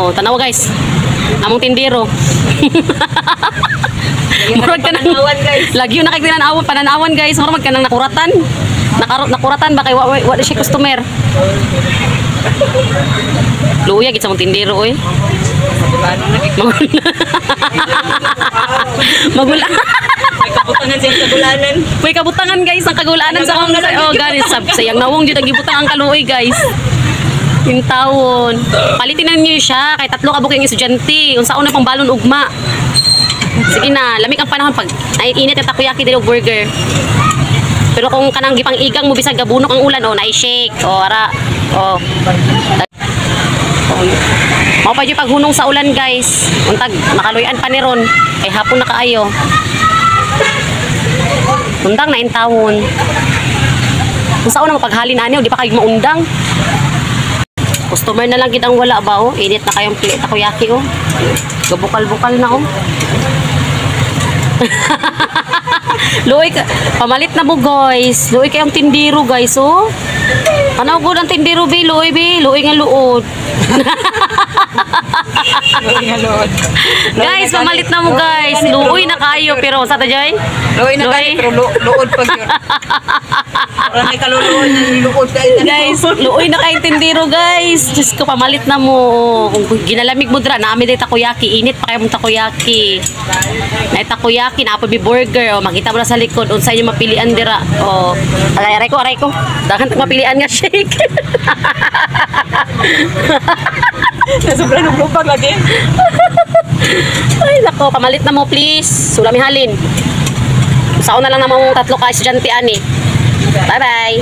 Oh, tanawa guys. Among tindero. Murag ka nang lagi yun nakikita pananawan guys. Murag ka nang nakuratan. Nakuratan ba kay wala siya customer. Luya gid sa mong tindero oy. Magula. May kabutangan siya sa kagulanan. May kabutangan guys ang kagulanan sa akong oh guys sayang nawong jud ang gibutang ang kaluoy guys. Yung taon. Palitin na niyo siya kay 3 ka buking estudyante. Unsaon na pang balon ugma. Sige na, lamig ang panahon pag ay init ang takoyaki dili og burger. Pero kung kanang gipang igang mo bisag gabunok ang ulan oh, na-shake. Oh, ara. Oh. Mao pa jud paghunong sa ulan guys. Untag nakaluyan pa ni ron. Ay hapon na kaayo. Undang na intawon. Unsaon na mapaghalin ani di pa kay maundang. Customer na lang gid ang wala ba oh. Init na kayong plate takoyaki oh. Gabukal-bukal na oh. Luoy ka, pamalit na mo guys. Luoy kayong tindiro guys oh. Tanaw gud ang tindiro bi, luoy nga luod. Luoy nga luod. Guys, pamalit na mo guys. Luoy na kayo pero sa ta joy? Luoy na kayo pero luod pag yun. Para may kaluluon ng luod kayo. Guys, luoy na kayong tindiro guys. Diyos ko, pamalit na mo. Kung ginalamig mo dra, naami day takoyaki. Init pa kayo mong takoyaki. Na takoyaki, na bi burger. O, makita mo na sa likod. Unsa inyo mapilian dira. O, aray ko. Dahan mapilian nga shake. Sobrang lupag lagi. Ay, nako, pamalit na mo please. Sulami halin. Saan na lang naman 3 ka estudyante ani. Bye-bye.